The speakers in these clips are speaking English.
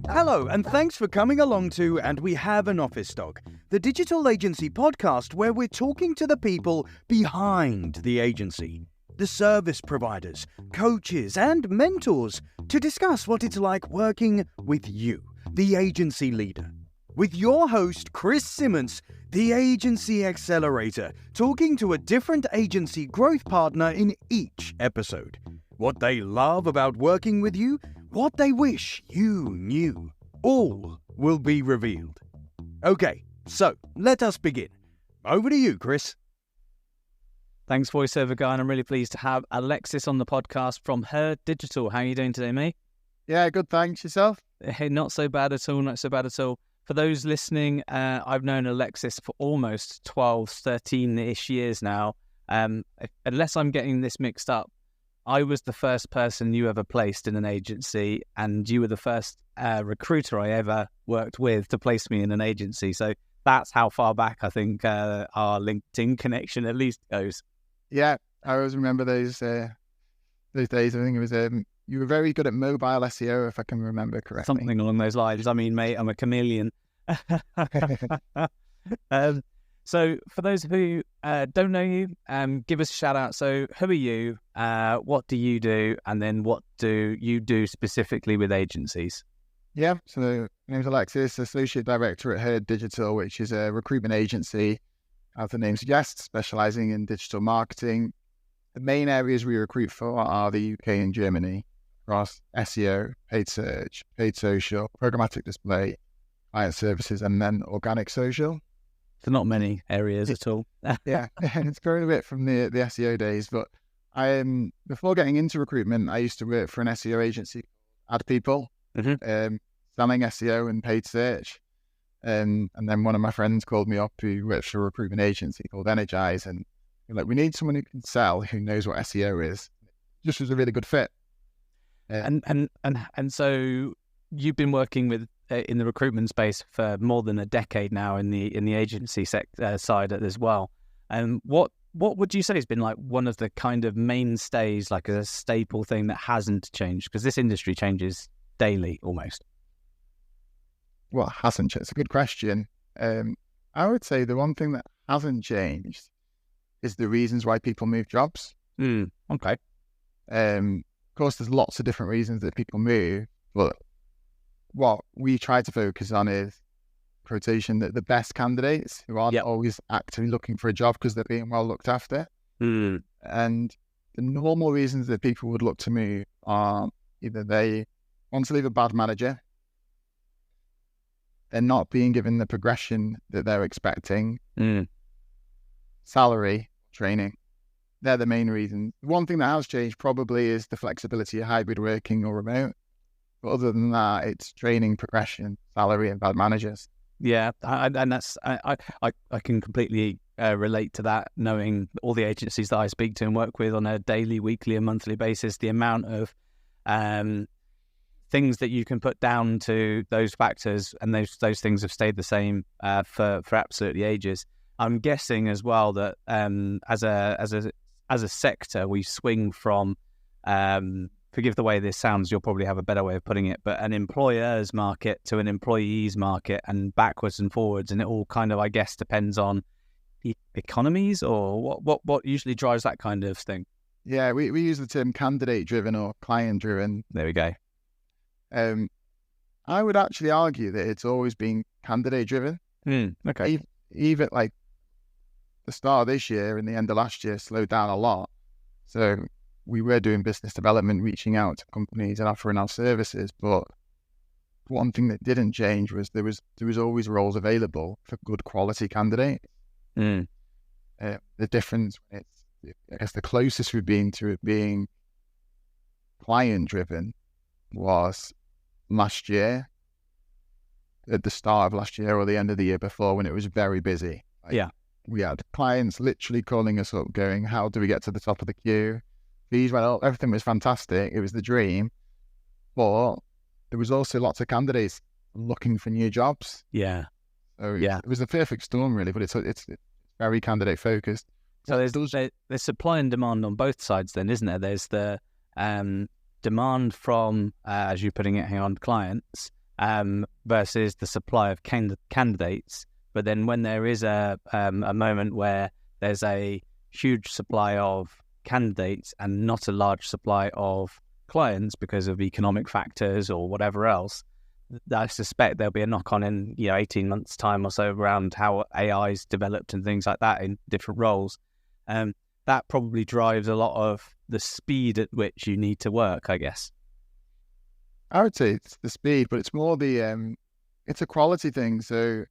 Hello, and thanks for coming along to And We Have an Office Dog, the digital agency podcast where we're talking to the people behind the agency, the service providers, coaches, and mentors to discuss what it's like working with you, the agency leader. With your host, Chris Simmons, the Agency Accelerator, talking to a different agency growth partner in each episode. What they love about working with you, what they wish you knew. All will be revealed. Okay, so let us begin. Over to you, Chris. Thanks, voiceover guy, and I'm really pleased to have Alexis on the podcast from Her Digital. How are you doing today, mate? Yeah, good, thanks. Yourself? Hey, not so bad at all, not so bad at all. For those listening, I've known Alexis for almost 12, 13-ish years now. Unless I'm getting this mixed up, I was the first person you ever placed in an agency, and you were the first recruiter I ever worked with to place me in an agency. So that's how far back I think our LinkedIn connection at least goes. Yeah, I always remember those days. I think it was you were very good at mobile SEO, if I can remember correctly. Something along those lines. I mean, mate, I'm a chameleon. So for those who don't know you, give us a shout out. So who are you? What do you do? And then what do you do specifically with agencies? Yeah, so my name's Alexis, Associate Director at Her Digital, which is a recruitment agency, as the name suggests, specialising in digital marketing. The main areas we recruit for are the UK and Germany, across SEO, paid search, paid social, programmatic display, client services, and then organic social. So not many areas at all. Yeah, it's grown a bit from the SEO days, but before getting into recruitment, I used to work for an SEO agency, Ad People, selling SEO and paid search. And then one of my friends called me up who works for a recruitment agency called Energize, and they're like, we need someone who can sell, who knows what SEO is. Just was a really good fit. And so you've been working with in the recruitment space for more than a decade now in the agency side as well. And what would you say has been like one of the kind of mainstays, like a staple thing that hasn't changed? Because this industry changes daily almost. What hasn't changed? It's a good question. I would say the one thing that hasn't changed is the reasons why people move jobs. Okay. Of course, there's lots of different reasons that people move, but what we try to focus on is, quotation, that the best candidates who aren't always actively looking for a job because they're being well looked after. And the normal reasons that people would look to move are either they want to leave a bad manager, they're not being given the progression that they're expecting, salary, training. They're the main reasons. The one thing that has changed probably is the flexibility of hybrid working or remote. But other than that, it's training, progression, salary, and bad managers. Yeah, and that's I can completely relate to that, knowing all the agencies that I speak to and work with on a daily, weekly, and monthly basis. The amount of things that you can put down to those factors, and those things have stayed the same for absolutely ages. I'm guessing as well that as a sector, we swing from forgive the way this sounds, you'll probably have a better way of putting it, but an employer's market to an employee's market, and backwards and forwards, and it all kind of, I guess, depends on economies or what usually drives that kind of thing. Yeah, we use the term candidate-driven or client-driven. There we go. I would actually argue that it's always been candidate-driven. Okay. Even like the start of this year and the end of last year slowed down a lot. So we were doing business development, reaching out to companies and offering our services. But one thing that didn't change was there was always roles available for good quality candidates. The difference, I guess the closest we've been to it being client-driven was last year, at the start of last year or the end of the year before, when it was very busy. We had clients literally calling us up going, how do we get to the top of the queue? Fees went up, everything was fantastic. It was the dream. But there was also lots of candidates looking for new jobs. Yeah. So it was the perfect storm, really, but it's very candidate focused. So there's supply and demand on both sides then, isn't there? There's the demand from, as you're putting it, hang on, clients versus the supply of candidates. But then when there is a moment where there's a huge supply of candidates and not a large supply of clients because of economic factors or whatever else, I suspect there'll be a knock-on in 18 months' time or so around how AI's developed and things like that in different roles. That probably drives a lot of the speed at which you need to work, I guess. I would say it's the speed, but it's more it's a quality thing. So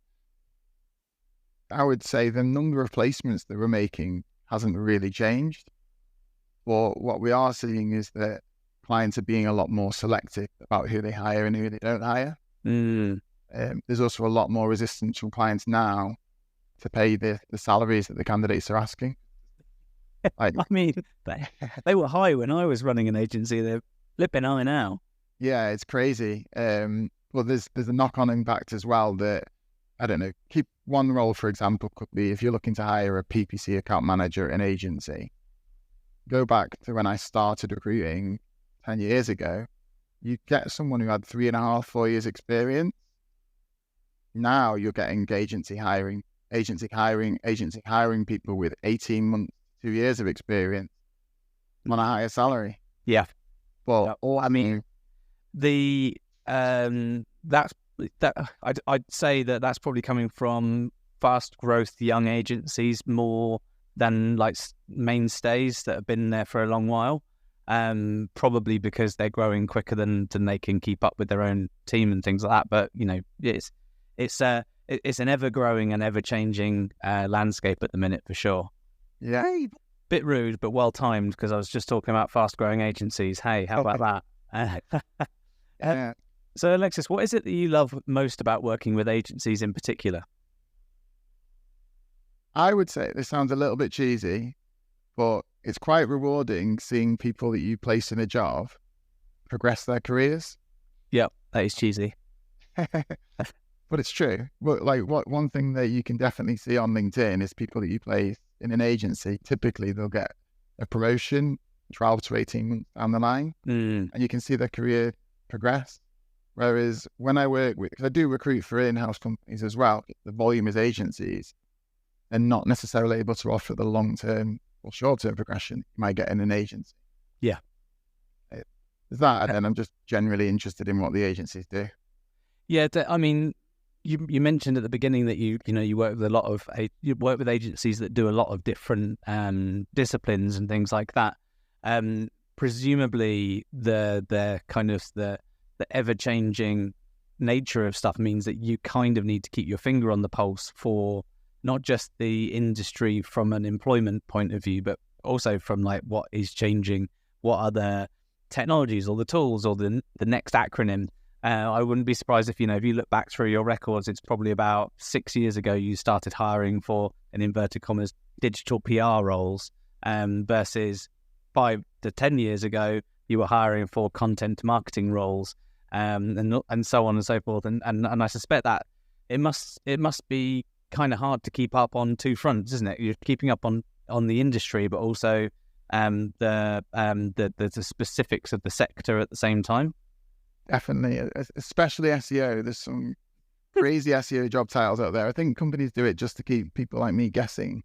I would say the number of placements that we're making hasn't really changed. But what we are seeing is that clients are being a lot more selective about who they hire and who they don't hire. There's also a lot more resistance from clients now to pay the salaries that the candidates are asking. Like, I mean, they were high when I was running an agency. They're flipping high now. Yeah, it's crazy. Well, there's a knock-on impact as well that, I don't know, keep one role, for example, could be if you're looking to hire a PPC account manager at an agency, go back to when I started recruiting 10 years ago, you get someone who had 3.5, 4 years experience. Now you're getting agency hiring people with 18 months, 2 years of experience on a higher salary. Yeah. Well, I mean, I'd say that's probably coming from fast growth young agencies more than like mainstays that have been there for a long while. Probably because they're growing quicker than they can keep up with their own team and things like that. But it's an ever growing and ever changing landscape at the minute for sure. Yeah. Bit rude, but well timed, because I was just talking about fast growing agencies. Hey, how about that? Yeah. So Alexis, what is it that you love most about working with agencies in particular? I would say this sounds a little bit cheesy, but it's quite rewarding seeing people that you place in a job progress their careers. Yep, that is cheesy. But it's true. But one thing that you can definitely see on LinkedIn is people that you place in an agency, typically they'll get a promotion 12 to 18 months down the line, and you can see their career progress. Whereas when I work with, because I do recruit for in-house companies as well, the volume is agencies, they're not necessarily able to offer the long-term or short-term progression you might get in an agency. Yeah. Is that, and then I'm just generally interested in what the agencies do. Yeah, I mean, you mentioned at the beginning that you work with agencies that do a lot of different disciplines and things like that. Presumably, the kind of the ever-changing nature of stuff means that you kind of need to keep your finger on the pulse for not just the industry from an employment point of view, but also from like what is changing, what are the technologies or the tools or the next acronym. I wouldn't be surprised if you look back through your records, it's probably about 6 years ago you started hiring for, in inverted commas, digital PR roles, versus 5 to 10 years ago you were hiring for content marketing roles, and so on and so forth. And I suspect that it must be kind of hard to keep up on two fronts, isn't it? You're keeping up on the industry, but also the specifics of the sector at the same time. Definitely, especially SEO. There's some crazy SEO job titles out there. I think companies do it just to keep people like me guessing.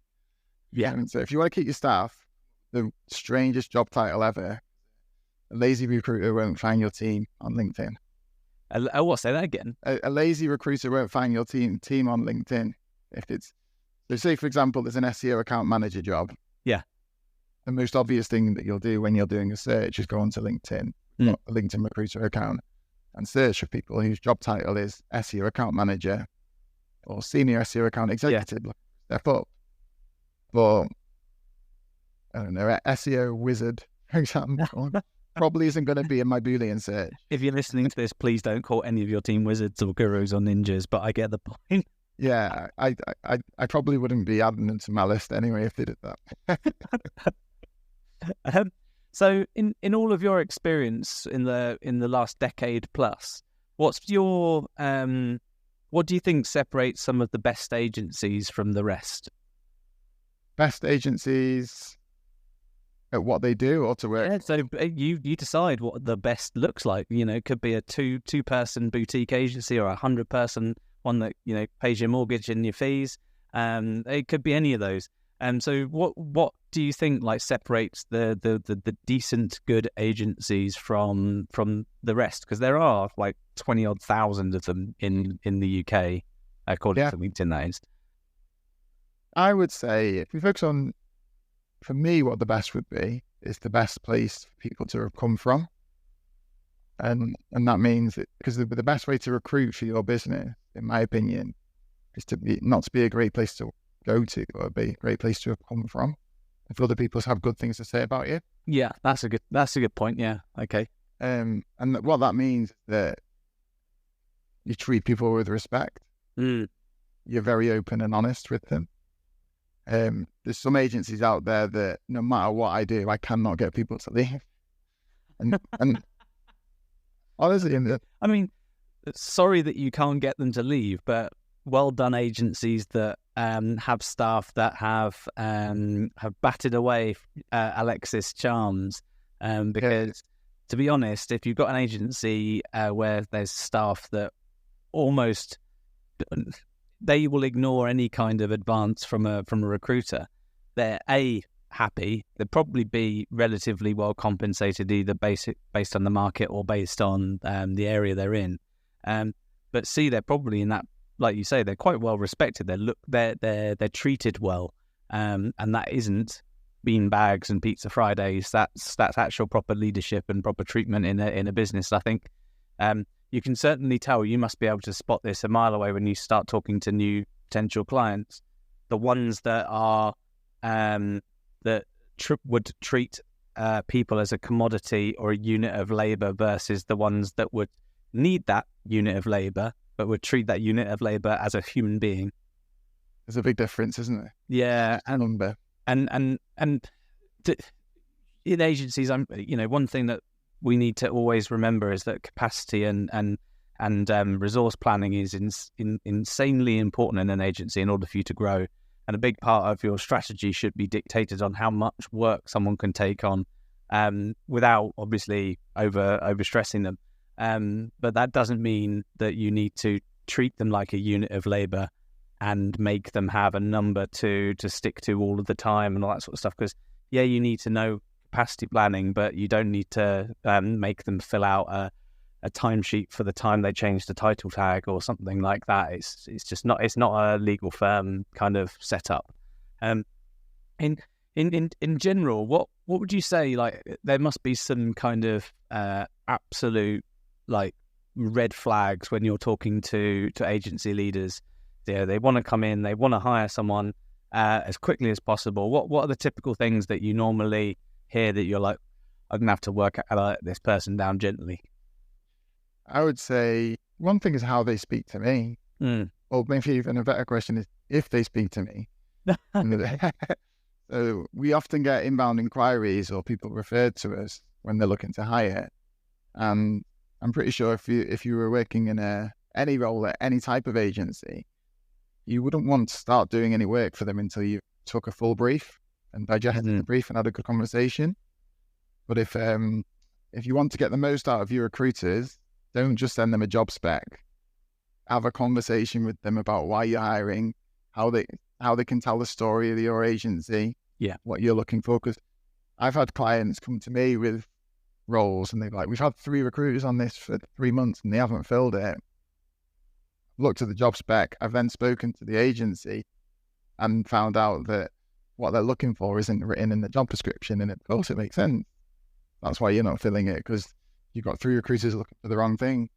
Yeah. And so if you want to keep your staff, the strangest job title ever, a lazy recruiter won't find your team on LinkedIn. What? Say that again. A lazy recruiter won't find your team on LinkedIn. If it's, so say for example, there's an SEO account manager job. Yeah. The most obvious thing that you'll do when you're doing a search is go onto LinkedIn, a LinkedIn recruiter account, and search for people whose job title is SEO account manager or senior SEO account executive. Yeah. Step up. But I don't know, SEO wizard, for example, probably isn't going to be in my Boolean search. If you're listening to this, please don't call any of your team wizards or gurus or ninjas, but I get the point. Yeah, I probably wouldn't be adding them to my list anyway if they did that. So in all of your experience in the last decade plus, what's your what do you think separates some of the best agencies from the rest? Best agencies, at what they do or to work. Yeah, so you decide what the best looks like. It could be a two-person boutique agency or 100-person one that pays your mortgage and your fees. It could be any of those. So what do you think separates the decent, good agencies from the rest? Because there are 20-odd thousand of them in the UK, according to LinkedIn. That is. I would say if we focus on, for me, what the best would be is the best place for people to have come from, and that means that, because the best way to recruit for your business, in my opinion, is not to be a great place to go to, but be a great place to have come from. If other people have good things to say about you. Yeah, that's a good point. Yeah, okay. And what that means is that you treat people with respect. You're very open and honest with them. There's some agencies out there that no matter what I do, I cannot get people to leave. And honestly, I mean, sorry that you can't get them to leave, but well done agencies that have staff that have batted away Alexis charms. Because to be honest, if you've got an agency where there's staff that almost they will ignore any kind of advance from a recruiter, they're happy. They'll probably be relatively well compensated, either based on the market or based on the area they're in. But they're probably in that, like you say, they're quite well respected. They're treated well, and that isn't beanbags and pizza Fridays. That's actual proper leadership and proper treatment in a business. I think you can certainly tell. You must be able to spot this a mile away when you start talking to new potential clients. The ones that are would treat people as a commodity or a unit of labour versus the ones that would need that unit of labour but would treat that unit of labour as a human being. There's a big difference, isn't there? Yeah, and in agencies, one thing that we need to always remember is that capacity and resource planning is insanely important in an agency in order for you to grow. And a big part of your strategy should be dictated on how much work someone can take on, without obviously overstressing them. But that doesn't mean that you need to treat them like a unit of labour and make them have a number to stick to all of the time and all that sort of stuff. Because you need to know capacity planning, but you don't need to make them fill out a timesheet for the time they change the title tag or something like that. It's just not. It's not a legal firm kind of setup. In general, what would you say? There must be some kind of absolute red flags when you're talking to agency leaders. They want to come in, they want to hire someone as quickly as possible. What are the typical things that you normally hear that you're like, I'm gonna have to work this person down gently? I would say one thing is how they speak to me. Or maybe even a better question is if they speak to me. So we often get inbound inquiries or people referred to us when they're looking to hire. And I'm pretty sure if you were working in any role at any type of agency, you wouldn't want to start doing any work for them until you took a full brief and digested the brief and had a good conversation. But if you want to get the most out of your recruiters, don't just send them a job spec. Have a conversation with them about why you're hiring, how they can tell the story of your agency, what you're looking for. Because I've had clients come to me with roles and they're like, we've had 3 recruiters on this for 3 months and they haven't filled it. Looked at the job spec. I've then spoken to the agency and found out that what they're looking for isn't written in the job description, and of course it makes sense. That's why you're not filling it, because you've got 3 recruiters looking for the wrong thing.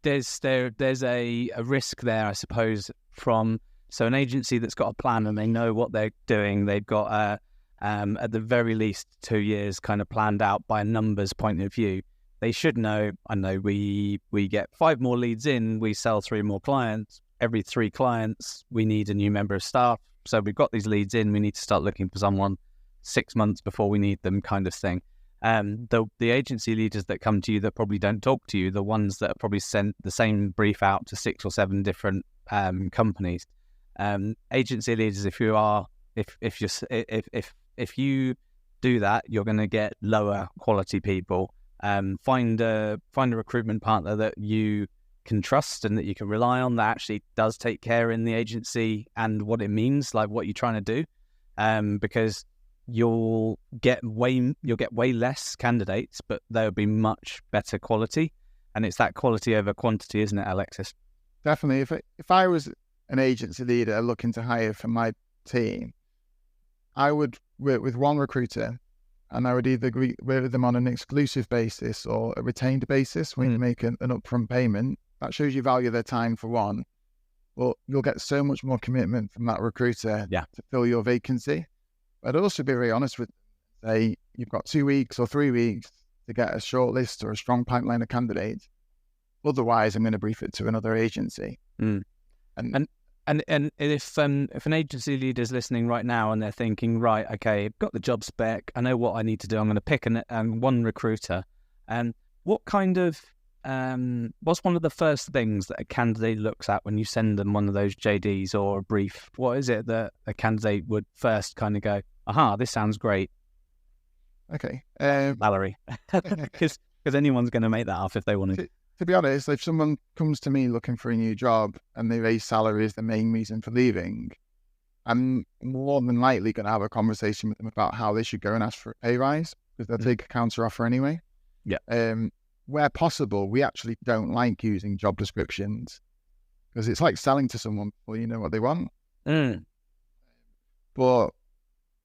There's a risk there, I suppose, from an agency that's got a plan and they know what they're doing. They've got at the very least 2 years kind of planned out by a numbers point of view. They should know, I know we get 5 more leads in, we sell 3 more clients. Every 3 clients, we need a new member of staff. So we've got these leads in, we need to start looking for someone 6 months before we need them, kind of thing. The agency leaders that come to you that probably don't talk to you, the ones that have probably sent the same brief out to 6 or 7 different companies. Agency leaders, if you do that, you're going to get lower quality people. Find a recruitment partner that you can trust and that you can rely on, that actually does take care in the agency and what it means, like what you're trying to do, because you'll get way less candidates, but they'll be much better quality. And it's that quality over quantity, isn't it, Alexis? Definitely. If I was an agency leader looking to hire for my team, I would work with one recruiter, and I would either work with them on an exclusive basis or a retained basis when you make an upfront payment. That shows you value their time, for one, but you'll get so much more commitment from that recruiter to fill your vacancy. But I'd also be very honest with, say, you've got 2 weeks or 3 weeks to get a short list or a strong pipeline of candidates. Otherwise, I'm going to brief it to another agency. And if an agency leader is listening right now and they're thinking, right, okay, I've got the job spec, I know what I need to do, I'm going to pick one recruiter. What kind of what's one of the first things that a candidate looks at when you send them one of those JDs or a brief? What is it that a candidate would first kind of go, aha, this sounds great? Okay. Salary. Because anyone's going to make that up if they want to. To be honest, if someone comes to me looking for a new job and they raise salary as the main reason for leaving, I'm more than likely going to have a conversation with them about how they should go and ask for a pay rise, because they'll take a counter offer anyway. Yeah. Where possible, we actually don't like using job descriptions, because it's like selling to someone before you know what they want. But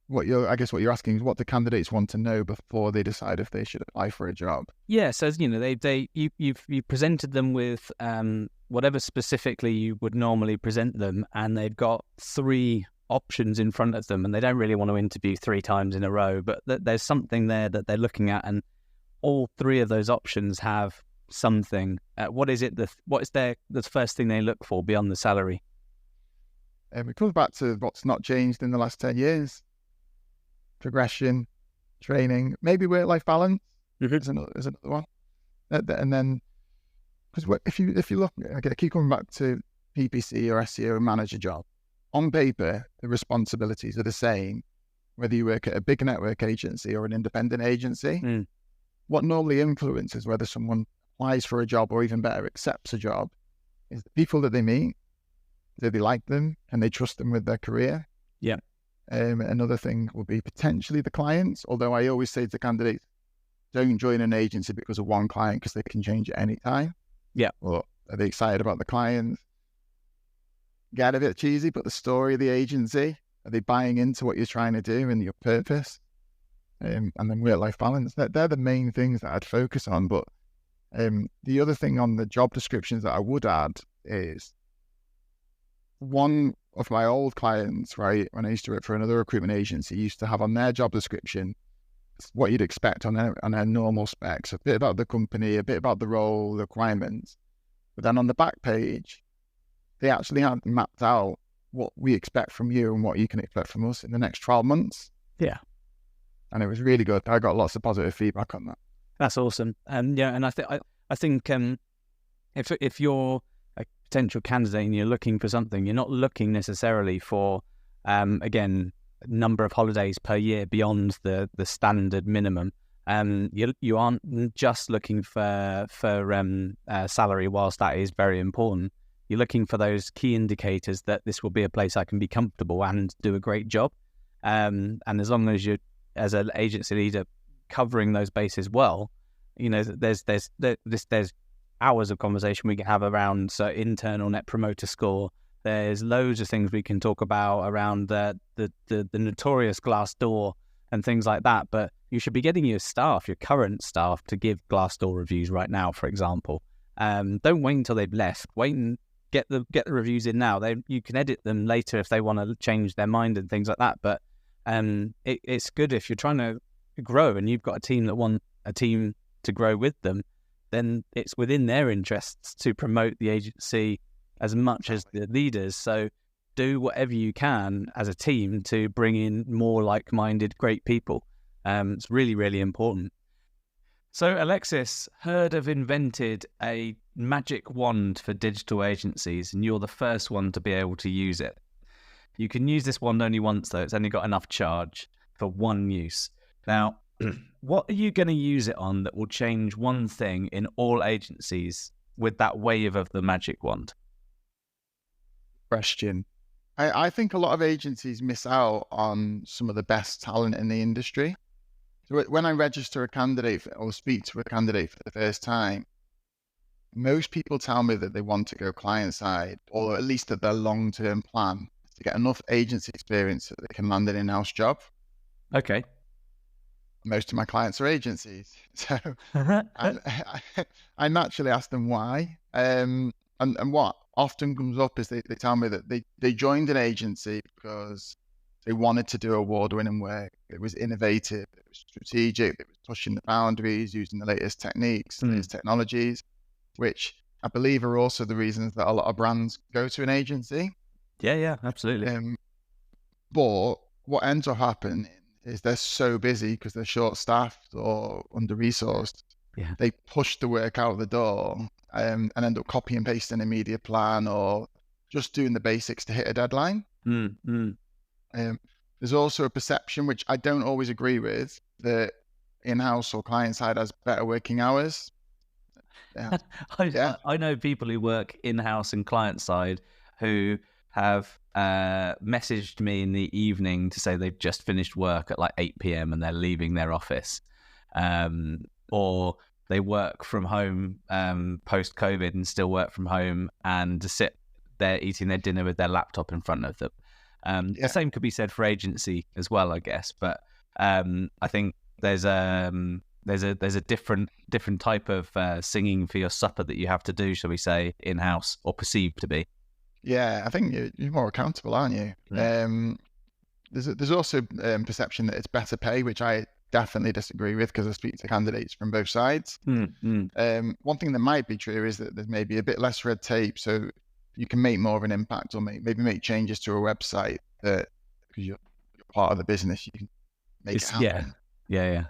what you're asking is, what do candidates want to know before they decide if they should apply for a job? Yeah, so you've presented them with whatever specifically you would normally present them, and they've got 3 options in front of them, and they don't really want to interview 3 times in a row, but there's something there that they're looking at, and all 3 of those options have something. What is the first thing they look for beyond the salary? It comes back to what's not changed in the last 10 years. Progression, training, maybe work-life balance is another one. And then, because if you look, I keep coming back to PPC or SEO manager job. On paper, the responsibilities are the same, whether you work at a big network agency or an independent agency. What normally influences whether someone applies for a job or, even better, accepts a job is the people that they meet. Do they like them? Can they trust them with their career? Yeah. Another thing will be potentially the clients, although I always say to candidates, don't join an agency because of one client, because they can change at any time. Yeah. Or are they excited about the clients? Get a bit cheesy, but the story of the agency, are they buying into what you're trying to do and your purpose? And then work-life balance. They're the main things that I'd focus on. But the other thing on the job descriptions that I would add is, one of my old clients, right, when I used to work for another recruitment agency, used to have on their job description what you'd expect on their normal specs, a bit about the company, a bit about the role, the requirements. But then on the back page, they actually had mapped out what we expect from you and what you can expect from us in the next 12 months. Yeah. And it was really good. I got lots of positive feedback on that. That's awesome. And I think if you're a potential candidate and you're looking for something, you're not looking necessarily for again, number of holidays per year beyond the standard minimum. You aren't just looking for salary, whilst that is very important. You're looking for those key indicators that this will be a place I can be comfortable and do a great job. And as long as you, as an agency leader, covering those bases well, you know, there's hours of conversation we can have around internal net promoter score. There's loads of things we can talk about around the notorious Glassdoor and things like that. But you should be getting your current staff, to give Glassdoor reviews right now, for example. Don't wait until they've left. Wait and get the reviews in now. You can edit them later if they want to change their mind and things like that. But it's good if you're trying to grow and you've got a team that want a team to grow with them, then it's within their interests to promote the agency as much as the leaders. So do whatever you can as a team to bring in more like-minded, great people. It's really, really important. So Alexis, heard have invented a magic wand for digital agencies, and you're the first one to be able to use it. You can use this wand only once, though. It's only got enough charge for one use. Now, what are you going to use it on that will change one thing in all agencies with that wave of the magic wand? Question. I think a lot of agencies miss out on some of the best talent in the industry. So when I register a candidate or speak to a candidate for the first time, most people tell me that they want to go client side, or at least that their long-term plan is to get enough agency experience so that they can land an in-house job. Okay. Most of my clients are agencies. So I naturally ask them why. And what often comes up is they tell me that they joined an agency because they wanted to do award-winning work. It was innovative, it was strategic, it was pushing the boundaries, using the latest techniques, latest technologies, which I believe are also the reasons that a lot of brands go to an agency. Yeah, absolutely. But what ends up happening is they're so busy because they're short-staffed or under-resourced. Yeah. They push the work out the door and end up copy and pasting a media plan or just doing the basics to hit a deadline. There's also a perception, which I don't always agree with, that in-house or client side has better working hours. I know people who work in-house and client side who have messaged me in the evening to say they've just finished work at like 8 p.m. and they're leaving their office. Or they work from home post-COVID and still work from home and to sit there eating their dinner with their laptop in front of them. The same could be said for agency as well, I guess. But I think there's a different type of singing for your supper that you have to do, shall we say, in-house or perceived to be. Yeah, I think you're more accountable, aren't you? Yeah. There's also perception that it's better pay, which I definitely disagree with because I speak to candidates from both sides. One thing that might be true is that there's maybe a bit less red tape, so you can make more of an impact or maybe make changes to a website that because you're part of the business, you can make it happen. Yeah.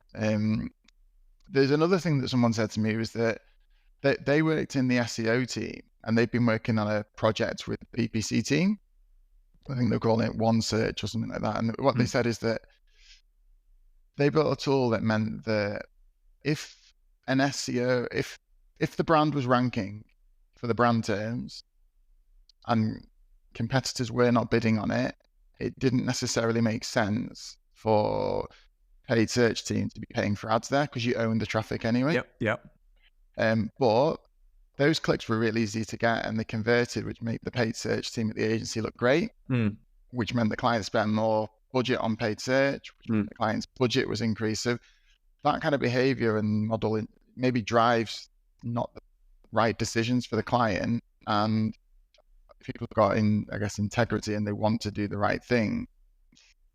There's another thing that someone said to me was that they worked in the SEO team and they've been working on a project with the PPC team. I think they're calling it One Search or something like that. And what they said is that they built a tool that meant that if an SEO, if the brand was ranking for the brand terms and competitors were not bidding on it, it didn't necessarily make sense for paid search team to be paying for ads there because you own the traffic anyway. Yep. But those clicks were really easy to get and they converted, which made the paid search team at the agency look great, which meant the client spent more budget on paid search, which meant the client's budget was increased. So that kind of behavior and model maybe drives not the right decisions for the client. And people have got integrity and they want to do the right thing.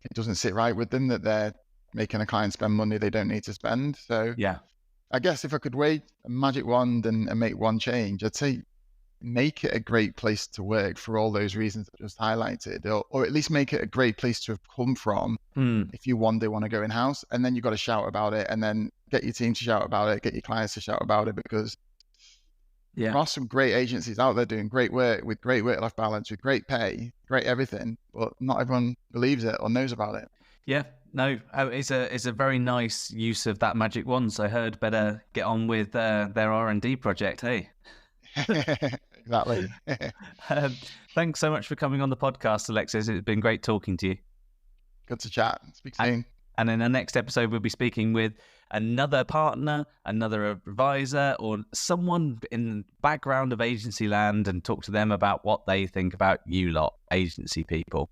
It doesn't sit right with them that they're making a client spend money they don't need to spend. So yeah, I guess if I could wave a magic wand and make one change, I'd say make it a great place to work for all those reasons I just highlighted, or at least make it a great place to have come from if you one day want to go in-house. And then you've got to shout about it and then get your team to shout about it, get your clients to shout about it, because there are some great agencies out there doing great work with great work-life balance, with great pay, great everything, but not everyone believes it or knows about it. Yeah. No, it's a very nice use of that magic wand. So I heard better get on with their R&D project. Hey, exactly. Thanks so much for coming on the podcast, Alexis. It's been great talking to you. Good to chat. Speak soon. And in the next episode, we'll be speaking with another partner, another advisor, or someone in the background of agency land and talk to them about what they think about you lot, agency people.